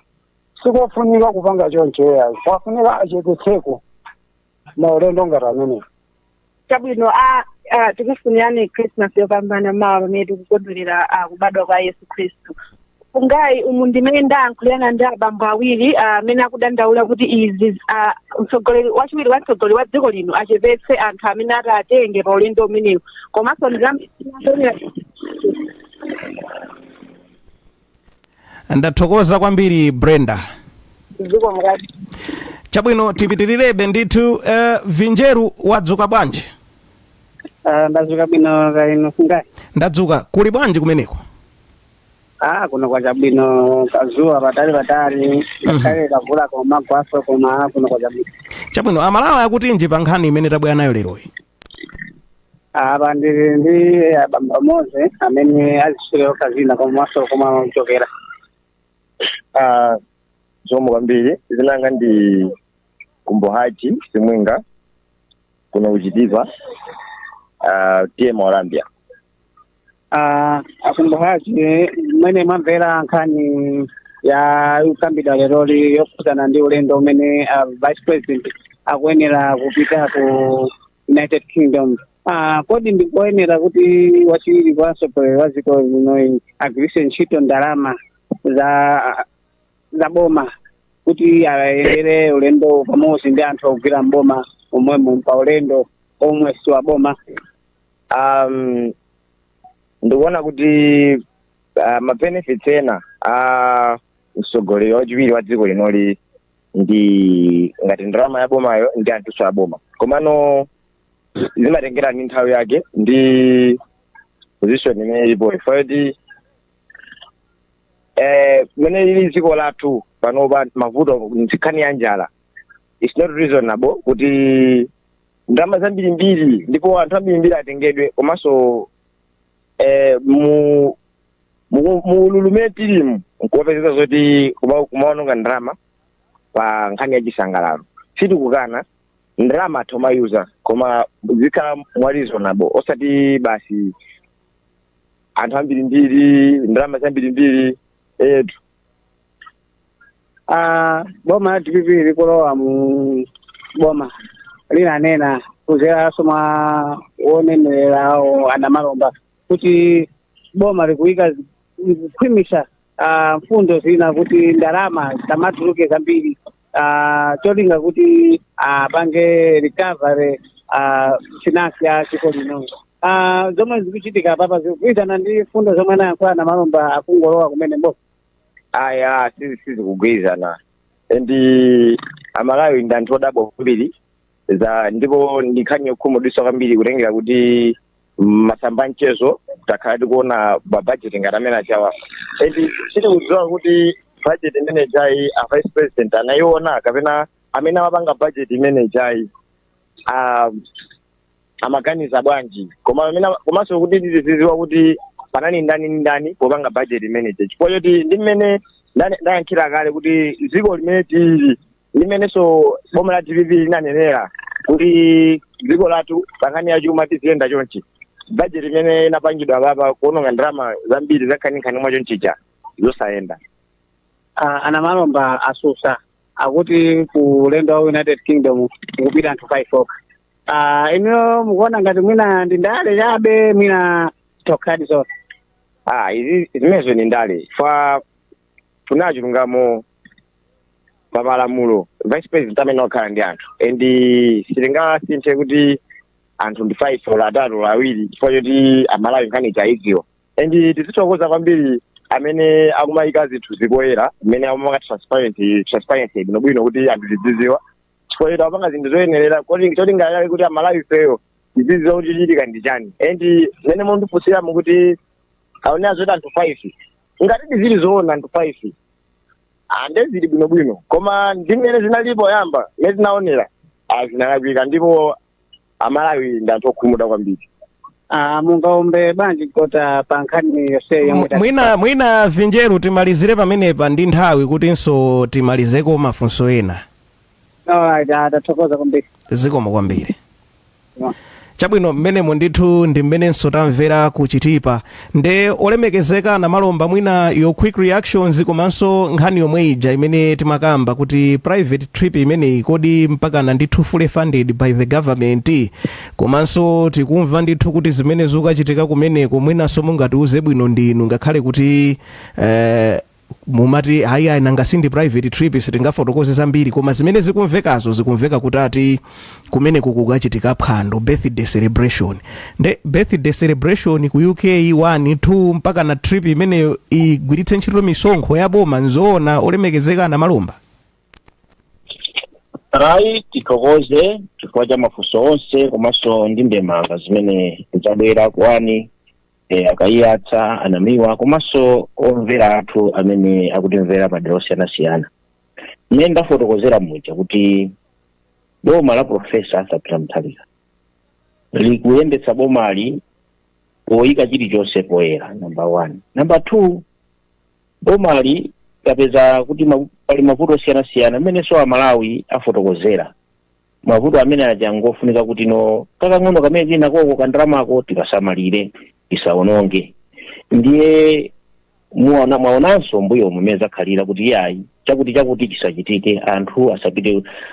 sikofunika kupanga choncho yayi kwafunika achepetseko maulendo ngati amenewo. Chabwino tikufunirani Christmas yopambana mawa pamene tikukondwerera kubadwa kwa Yesu Khristu. Ungai umu ndimene ndayankhulana ndi abambo awiri amene akudandaula kuti izi mtsogoleri wachiwiri wa mtsogoleri wa dziko lino achepetse anthu amene atenge pa ulendo umenewu komanso ndathokoza kwambiri Brenda. dziko mukati. Chabwino tipitirirabe ndithu. Vinjeru wadzuka bwanji? Ndadzuka bwino kaino Ungai. Ndadzuka. Kuli bwanji kumeneko? Kuno kwa chabwino kazuwa patali ngakhale kavula koma kwaso koma kuno kwa chabwino. Chabwino amalawa akutinji pa nkhani imene tabwera nayo leroyi? Apa ndili ndi abambo amodzi amene aziswera kazina komanso koma kuchokera. Zomwe kwambiri zinanga ndi Kumbohaji Simwinga kuno kuchitiva TM Orambia. Akumbohaji mwene mwamvera nkhani ya ukambidwa leroli yokhudzana ndi ulendo umene Vice President akuyenera kupita ku United Kingdom. Kodi ndikuyenera kuti wachiwiri kwa mtsogoleri wa dziko lino agwiritse ntchito ndalama za boma kuti ayendere ulendo pamodzi ndi anthu ogwira mboma omwemo pa ulendo omwe si wa boma? Ndikuona kuti mabenefits ena mtsogoleri wachiwiri wa dziko linoli ndi ngati ndalama ya bomayo ndi anthuso a boma, komano zimatengera ndi nthawi yake ndi position imene ilipo ifoti mene lili dziko lathu panopa mavuto ntsikhani ya njala. It's not reasonable kuti ndalama zambirimbiri ndipo anthu ambirimbiri atengedwe komanso mululume tilimu nkuwapezeka zoti kumaononga ndalama pa nkhani ya chisangalalo. Sitikukana ndalama tomayuza koma zikhala mwa reasonable osati basi anthu ambirimbiri ndalama zambirimbiri etu. Boma la DPP likulowa mu boma linanena kudzeraso mwa wonenererawo anamalomba kuti boma likuyika kukhwimitsa mfundo zina kuti ndalama zisamatuluke zambiri cholinga kuti apange recovery finance ya dziko lino. Zomwe zikuchitika papa zikugwirizana ndi mfundo zomwe anayankhula anamalomba akungolowa kumene boma? Aya sizikugwirizana ndi amalawi ndi anthu odabwa kwambiri ndipo ndikhani yokhumudwitsa kwambiri kutengera kuti masamba mchezo takhala tikuona mabajeti ngati amene achawa ndi sitikudziwa kuti bajeti imene chayi a Vice President anayiona kapena amene amapanga bajeti imene chayi amaganiza bwanji komanso kuti tizidziwa kuti panani ndani popanga bajeti imene chayi chifukwa choti ndi mmene ndayankhira kale kuti dziko limene tili limenenso boma la DPP linanenera kuti dziko lathu pankhani ya chuma tiziyenda chonchi. Bajeti imene inapangidwa papa kuononga ndalama zambiri zakhaninkhani mwa chonchicha zosayenda. Anamalomba asusa akuti ku ulendo wa United Kingdom kupita anthu 5 okha. Ino mukuona ngati mwina ndi ndale chabe mwina stokhadi zonse? Izi zimenezo ni ndale funacho chilungamo pa malamulo. Vice President amene wakhala ndi anthu ndi sitingasinthe kuti anthu ndi 5 ola atatu ola awiri chifukwa choti amalawi nkhani chaidziwa ndi tizithokoza kwambiri amene akumayika zinthu zikoyera amene akumaka transparency bwinobwino kuti anthu tidzidziwa chifukwa choti apanga zinthu zoyenerera choti ngayake kuti amalawi feyo tidzidziwa kuti chichitika ndi chani ndi mmene mundifunsiramu kuti aonera zoti anthu 5 ngati zili zoona anthu 5 ndezili bwinobwino koma ndi mmene zinalipo yamba mmene zinaonera zinalakwika ndipo amalawi ndi anthu okhumudwa kwambiri. mungaombe banji kota pa nkhani yonse yomwe mwina vinjeru timalizire pamenepa ndi nthawi kutinso timalizeko mafunso ena. Tathokoza kwambiri. Zikomo kwambiri. Chabwino mmenemo ndithu ndi mmenenso tamvera kuchitipa nde olemekezeka na malomba mwina yo quick reactions komanso nkhani yomwe ija imene timakamba kuti private trip imeneyi kodi mpakana ndithu fully funded by the government, komanso tikumva ndithu kuti zimene zikuchitika kumeneko mwinanso mungatiuze bwino ndinu ngakhale kuti mumati hayi nanga sindi private trip sitingafotokoze zambiri koma zimene zikumvekazo zikumveka kuti ati kumeneko kukachitika phwando birthday celebration. Nde birthday celebration ku UK 1 2 mpaka na trip imeneyo igwiritse ntchito misonkho ya boma nzoona olemekezeka na malomba. Rai tikokoze chifukwa mafunso onse komanso ndi ndemanga zimene zabwera kwani akayatsa anamiwa komanso omvera athu amene akutimvera padera osiyanasiyana. Ine ndafotokozera muja kuti boma la Profesa Arthur Mutharika likuyendetsa bomali poyika chilichonse poyera, number 1. Number 2, bomali kapeza kuti pali mavuto osiyanasiyana amenenso Amalawi afotokozera. Mavuto amene ajangofunika kuti no kakang'ono kamene tinakoko kandaramako tikasamalire isaononge. Ndiye mwaonanso mbuyo mumeza khalira kuti yayi chakuti chisachitike, anthu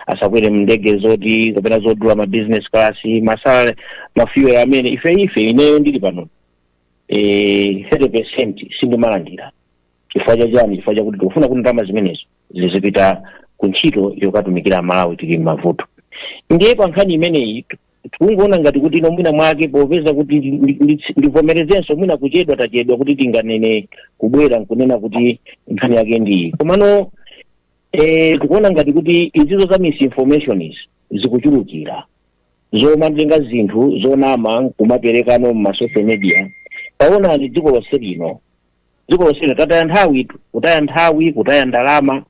asakwere mndege zoti kapena zodula ma business class, masala mafuel amene ife ineyo ndili pano 30% sindimalandira. Chifukwa chani? Chifukwa chakuti tikufuna kuti ndalama zimenezo zizipita ku ntchito yokatumikira Malawi tili mavuto. Ndiye pa nkhani imeneyi tikungoona ngati kuti mwina mwake popeza kuti ndivomerezenso mwina kuchedwa tachedwa kuti tinganene kubwera nkunena kuti nkhani yake ndi komano tikuona ngati kuti izizo za misinformation zikuchulukira zomandenga zinthu zonama kumaperekano mu social media. Taona ndi dziko lonse lino tataya nthawi kutaya ndalama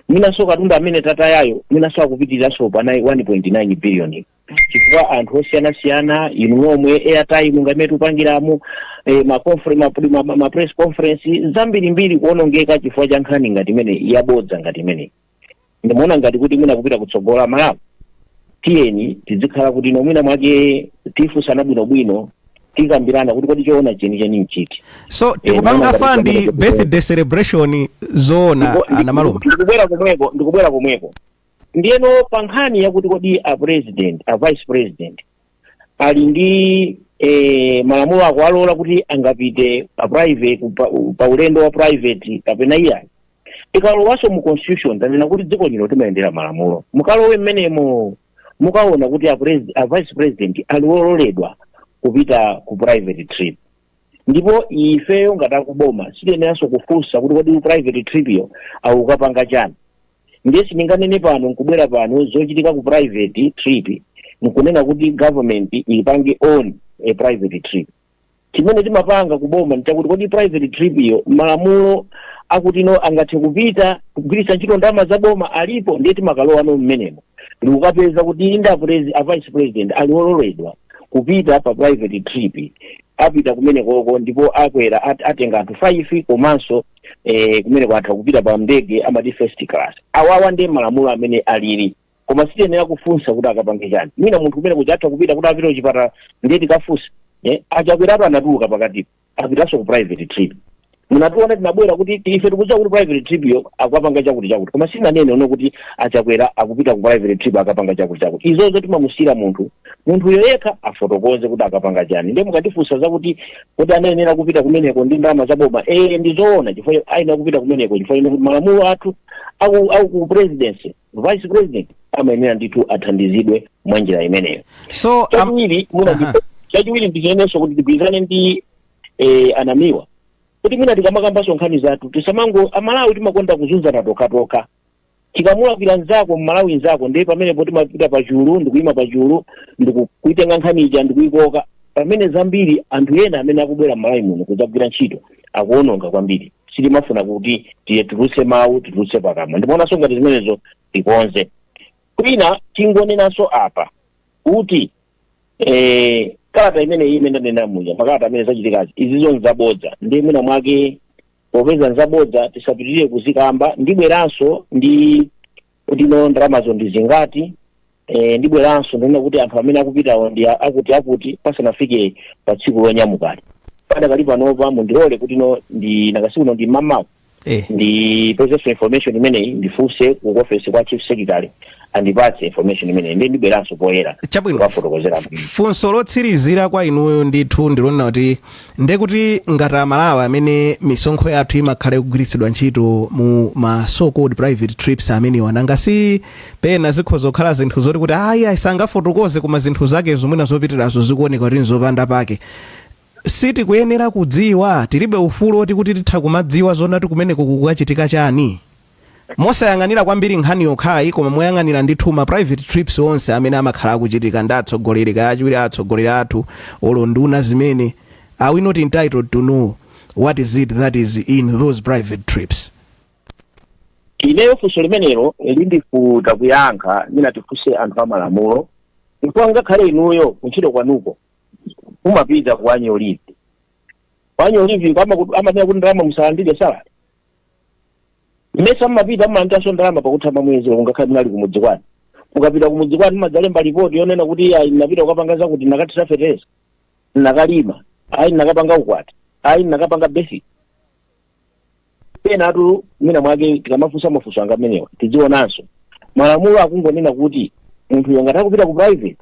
mwinanso katundu amene tatayayo mwinanso akupitiraso pa 1.9 billion. Chifukwa anthu osiyanasiyana inu nomwe airtime ngamene tupangiramo ma press conference zambirimbiri kuonongeka chifukwa cha nkhani ngati imene yabodza ngati imene. Ndimaona ngati kuti mwina kupita kutsogola Malawi tiyeni tizikhala kuti nomwina mwake tifusana bwinobwino tikambirana kuti kodi choona cheni nchiti. So tikupanga fund birthday celebration zoona ana malomba. Ndikubwera komweko. Ndiyeno pa nkhani yakuti kodi a president a vice president ali ndi malamulo akuwalola kuti angapite pa private pa ulendo wa private kapena iyayi. Ikalowaso mu constitution tanena kuti dziko lino timayendera malamulo. Mukalowe mmenemo mukaona kuti a vice president aliwololedwa kupita ku private trip. Ndipo ifeyo ngati kuboma sitiyeneranso kufunsa kuti kodi private trip yo akukapanga chani. Ndiye singanene pano nkubwera pano zochitika ku private trip nkunena kuti government ipange on a private trip. Chimene timapanga kuboma nchakuti kodi private trip yo malamulo akuti no angathe kupita kugwiritsa ntchito ndalama za boma alipo, ndiye timakalowa no mmenemo ndikukapeza kuti inda vice president aliololedwa kupita pa private trip apita kumene koko ndipo akwera atenga anthu 5 komanso kumene kwatha kupita pa ndege amati first class. Awawa ndi malamulo amene alili koma sitiyenera kufunsa kuti akapange chani. Mwina munthu kumene kuchatha kupita kuti apite kuchipata ndiye tikafunsa achakwerapo anatuluka pakati apitaso ku private trip. Munatuona tinabwera kuti ife tikudziwa kuti private trip yo akapanga chakuti koma sinanene ono kuti achakwera akupita ku private trip akapanga chakuti. Izozo timamusira munthu yekha afotokoze kuti akapanga chani. Ndiye mukatifunsa zakuti kuti anayenera kupita kumeneko ndi ndalama za boma ndizoona chifukwa aina kupita kumeneko chifukwa kuti malamulo athu au ku presidency vice president amayenera ndithu athandizidwe mwa njira imeneyo. So chachiwiri ndizoneso kuti tigwirizane ndi anamiwa kuti mwina tikamakamba nkhani zathu tisamango Amalawi timakonda kuzunzana toka. Tikamulapira nzako Malawi nzako ndiye pamene timapita pa chulu ndikuyima pa chulu ndikuitenga nkhani ija ndikuyikoka pamene zambiri anthu ena amene akubwera Malawi muno kudzagwira ntchito akuononga kwambiri. Sitimafuna kuti tiye tuluse mawu tuluse pakamwa. Ndimaonanso ngati zimenezo tikonze. Kwina tingonenanso apa kuti kalata imene ndanena muja makalata amene zachitikazi izi zonse zabodza ndi mwina mwake popeza nzabodza tisapitirire kuzikamba ndibweranso ndi kutino ndalamazo ndi zingati ndibweranso ndinena kuti anthu amene akupitawo ndi akuti pasanafike pa tsiku lonyamukali padakali panopa mundilole kuti ndi nakasikuno ndi mamapo ndi presidential information imeneyi ndifunse ku office kwa chief secretary andipatse information imeneyi ndi ndibweranso poyera kwafotokozera funso lotsirizira kwa inuyo ndithu ndilonena kuti ndekuti ngati amalawi amene misonkho yathu imakhale kugwiritsidwa ntchito mu ma so called private trips amene wananga si pena zikhoza kukhala zinthu zoti kuti ayi sangafotokoze koma zinthu zake zomwena zopitirazo zikuoneka kuti nzopanda pake siti kuyenera kudziwa tilibe ufulu oti kuti titha kumadziwa zonati kumeneko kukachitika chani mosayang'anira kwambiri nkhani yokhayi koma moyang'anira ndithu ma private trips onse amene amakhala akuchitika ndi atsogoleri kachiwiri atsogoleri athu olo nduna zimene are we not entitled to know what is it that is in those private trips? Ineyo funso limenelo lindifuta kuyankha mina tifuse anthu amalamulo ndipo ngakhale inuyo kuntchito kwanuko umapita ku annual leave. Annual leave amanena kuti ndalama musalandire salary. Mmesa mmapita amantaso ndalama pakutha mwezi ngakhale munali kumudzi kwanu. Mukapita kumudzi kwanu madzalemba ripoti yonena kuti ayi ndinapita kukapanga zakuti ndinakatira fertilizer, ndinakalima, ayi ndinakapanga ukwati, ayi ndinakapanga basic. Pena atu mina mwake tikamafunsa mafunso anga amenewa tizionanso malamulo akungonena kuti munthu yongataka kupita ku private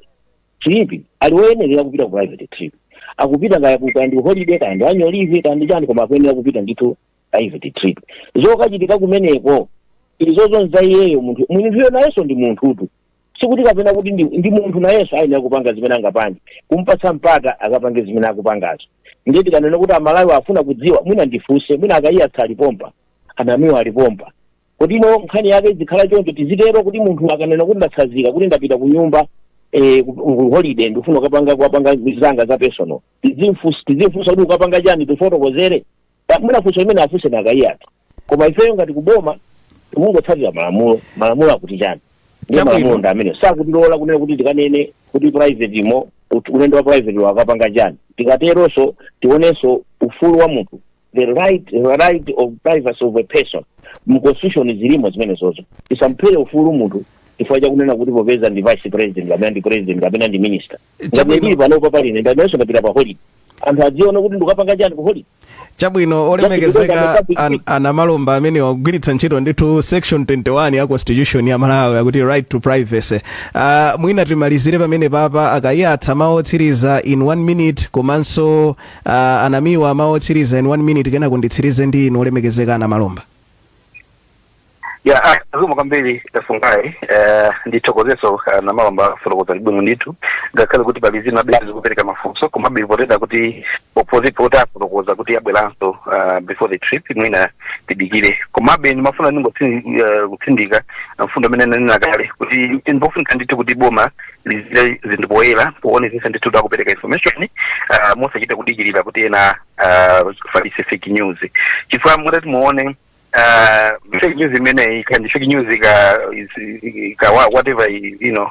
trip aliwoyenera kupita ku private trip akupita ngaya ndi holiday kandi annual leave kandi chani koma akuyenera kupita ndithu private trip zokachitika kumeneko izozo nzaiyeyo munthu nayenso ndi munthutu sikuti kapena kuti ndi munthu nayenso ayenera kupanga zimene angapanje kumpatsa mpata akapange zimene akupangazo ndeti kanena kuti amalawi afuna kudziwa mwina ndifunse mwina akaiya alipompa anamiwa alipompa kuti nkhani yake zikhala choncho tizitero kuti munthu akanena kuti ndatsazika kuti ndapita ku nyumba holiday ndifuna kupanga zanga za personal tizimfunsa kuti ukapanga chani tifotokozere mwina funso imene afunse nakaiya koma ifeyo ngati kuboma tikungotsatira malamulo akuti chani ndi malamulo ndi amene sakutilola kunena kuti tikanene kuti private imo ulendo wa private wakapanga chani tikateronso tionenso ufulu wa munthu the right of privacy of a person mu constitution zilimo zimene zozo tisamphere ufulu munthu chifukwa chakunena kuti popeza ndi vice president kapena ndi president kapena ndi minister ngati panopa paline ndayenso ndapita pa holiday anthu adziona kuti ndikapanga chani ku holiday chabwino olemekezeka anamalomba amene wagwiritsa ntchito ndithu section 21 ya constitution ya Malawi akuti right to privacy mwina timalizire pamene papa akayatsa maotsiriza in 1 minute komanso anamiwa maotsiriza in 1 minute kena kunditsirize ndi inu olemekezeka anamalomba azuma kwambiri fungai ndithokozeso na malomba fotokoza libwino ndithu ngakhale kuti palizina bezi kupereka mafunso koma bivoteda kuti opposite vota fotokoza kuti abweranso before the trip mwina tidikire komabe ndimafuna kutsindika mfundo amene nanena kale kuti ndinofunika ndithu kuti boma lizire zinthu poyera poonetsetsa ndithu takupereka information mosachita kudikirira kuti ena falise fake news chifukwa mutati muone fake news imene can fake news whatever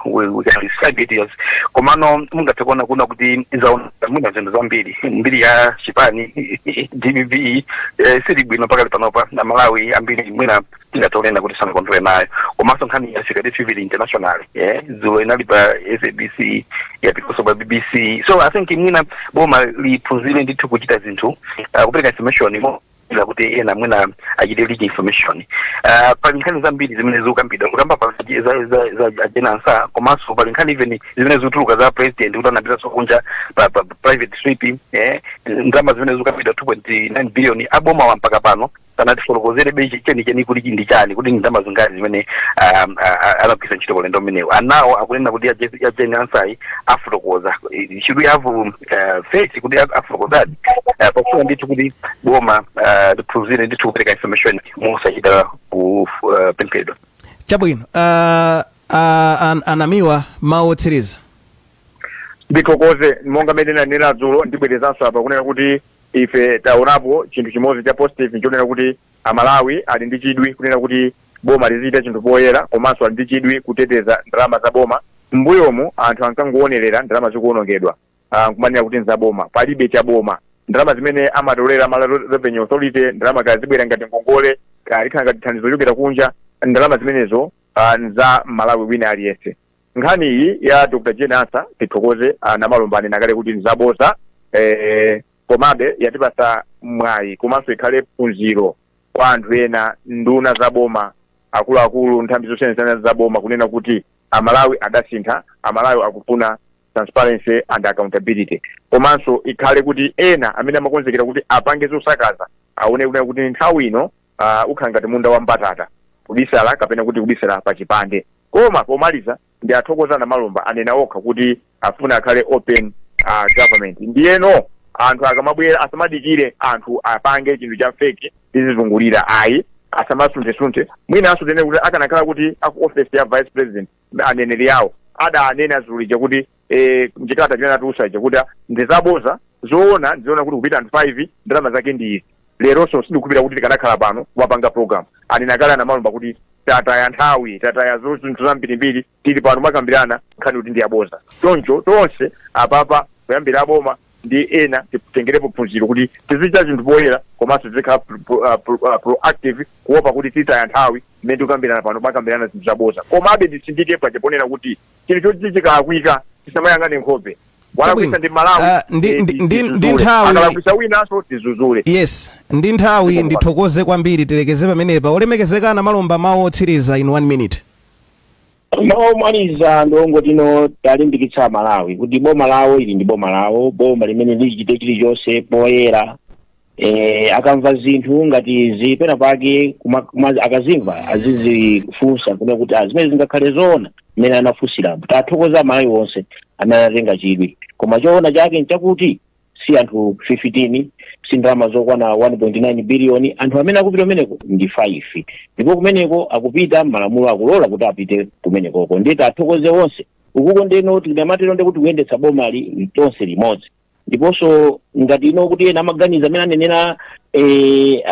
we can describe it as komano mungathe kuona kuna kuti izaona mwina zinthu zambiri mbiri ya chipani DBV sili bwino pakali panopa na Malawi ambiri mwina tingatolena kuti sana kontrole nayo komanso nkhani ya security civil international zulo inali pa SABC yapikoso pa BBC so I think mwina boma liphunzire ndithu kuchita zinthu kupereka information ila kuti ena mwina ajideli information pali nkhani zambiri zimene zikukambidwa kukamba pa za agenansa komanso pali nkhani even zimene zikutuluka za president kuti anapita sokunja pa private trip ndalama zimene zikukambidwa 2.9 billion aboma wampaka pano sanati fotokozere bechi cheni kuti ndi chani kuti ndalama zingati zimene anapisa ntchito kulendo mmenewo anawo akunena kuti agenansa afotokoza should we have faith kuti afotokozadi pakuwa ndithu kuti boma liphunzire ndithu kupereka information musachita kupempedwa chabwino anamiwa maotsiriza ndithokoze monga medena nena dzulo ndibwerezanso apa kunena kuti ife taonapo chinthu chimodzi cha positive nchonena kuti amalawi ali ndi chidwi kunena kuti boma liziita chinthu poyera komanso ali ndi chidwi kuteteza ndalama za boma mbuyomu anthu ankangowonerera ndalama zikuwonongedwa kumanira kuti nzaboma palibe chaboma ndalama zimene amatolera Malawi Revenue Authority ndalama kazibwera ngati ngongole kalikhala ngati thandizo lochokera kunja ndalama zimenezo nza Malawi wina aliyense. Nkhani iyi ya Dr. Jane Arthur tithokoze namalomba anena kale kuti nzaboza komabe yatipasa mwayi komanso ikhale phunziro kwa anthu ena nduna zaboma akuluakulu nthambi zosiyanasiyana zaboma kunena kuti Amalawi adasintha, Amalawi akufuna transparency and accountability. Komanso ikhale kuti ena amene amakonzekera kuti apange zosakaza aone kuti nthawi ino ukhala ngati munda wa mbatata kubisala kapena kuti kubisala pa chipande. Koma pomaliza ndi athokoza namalomba anena okha kuti afuna akhale open government. Ndiyeno anthu akamabwera asamadikire anthu apange chinthu cha fake tizizungulira ayi asamasunthe mwina asutene kuti akanakhala kuti aku office ya vice president aneneri yawo anena zulija kuti mchitata chimene atusa chakuti ndizaboza zoona kuti kupita anthu 5 ndalama zake ndi lero so sidikupita kuti tikanakhala pano kumapanga program anena kale namalomba kuti tata ya nthawi tata ya zinthu zambirimbiri tili pano makambirana nkhani kuti ndiyaboza choncho tonse apapa kuyambira aboma ndi ena titengerepo phunziro kuti tizichita zinthu poyera komanso tizikhala proactive kuopa kuti titaya nthawi mmene tikukambirana pano makambirana zinthu zaboza. Komabe ndisindike paja ponena kuti chinthu choti chikakwika tisamayang'ane nkhope walakwisa ndi Malawi ndi nthawi akalakwisa winanso tizuzule. Yes, ndi nthawi ndithokoze kwambiri tilekeze pamenepa olemekezeka namalomba mawu otsiriza in 1 minute. Maomaliza ndongotino talimbikitsa Malawi kuti boma lawo ili ndi boma lawo, boma limene lichite chilichonse poyera akamva zinthu ngati zipena pake akazimva azizifunsa kuna kuti zimene zingakhale zoona mmene anafunsira tathokoza Malawi wonse anatenga chidwi. Koma choona chake nchakuti si anthu 15 si ndalama zokwana 1.9 billion anthu amene akupita kumeneko ndi 5 ndipo kumeneko akupita malamulo akulola kuti apite kumenekoko. Ndi tathokoze wonse ukuko ndeno tinamatero ndi kuti kuyendetsa boma tonse limodzi ndiponso ngati ino kuti ena amaganiza amene anenera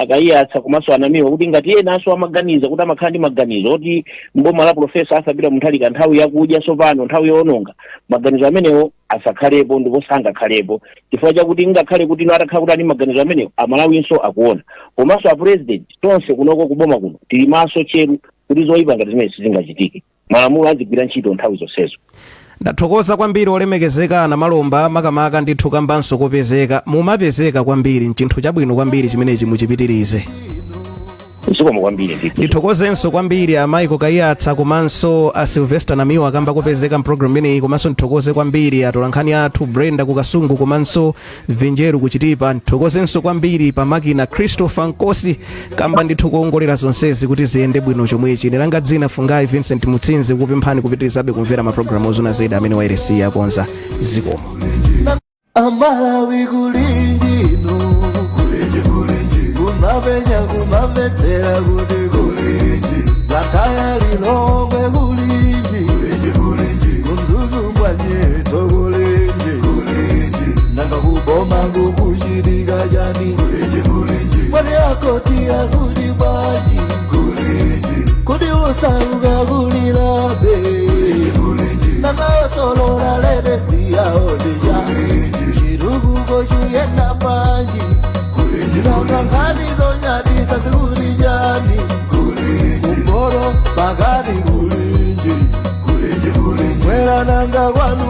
akayiyatsa komanso anamiwa kuti ngati ena aso amaganiza kuti amakhala ndi maganizo kuti mboma la profesa asapita munthalika nthawi yakudya sopano nthawi yononga maganizo amenewo asakhalepo ndipo sangakhalepo chifukwa chakuti ngakhale kuti ino atakhala kuti ali maganizo amenewo Amalawinso akuona komanso a president tonse kunoko kuboma kuno tili maso cheru kuti zoyipa ngati zimene sizingachitike malamulo azigwira ntchito nthawi zonsezo. Ndathokoza kwambiri olemekezeka namalomba makamaka ndithu kambanso kopezeka mumapezeka kwambiri mchinthu chabwino kwambiri chimenechi muchipitirize. Zikomo kwambiri ndithokozenso kwambiri a Michael Kayatsa komanso a Sylvester Namiwa akamba kopezeka mprogram imeneyi komanso ndithokoze kwambiri atolankhani athu Brenda kukasungu komanso Venjeru kuchitipa. Ndithokozenso kwambiri pa makina Christopher Nkosi kamba ndithu kuongolera zonsezi kuti ziyende bwino chomwechi. Ndilanga dzina Fungai Vincent Mutsinzi kupemphani kupitirizabe kumvera maprogramu ozuna zedi amene wairesi yakonza. Zikomo. Amalawi kulindino kumabenya kumabetsera kuti kulinji lataya lilongwe kulinji kumzuzumbwa nyeto kulinji nanga kuboma kukuchitika chani mwene akoti akuti baji kuti usauka kulilabe nanga osolola ledesi yaodija chiruguko chuyenda panji nangangani zonyadisa sikulijani kumboro bagani kulinji mwera nanga kwanu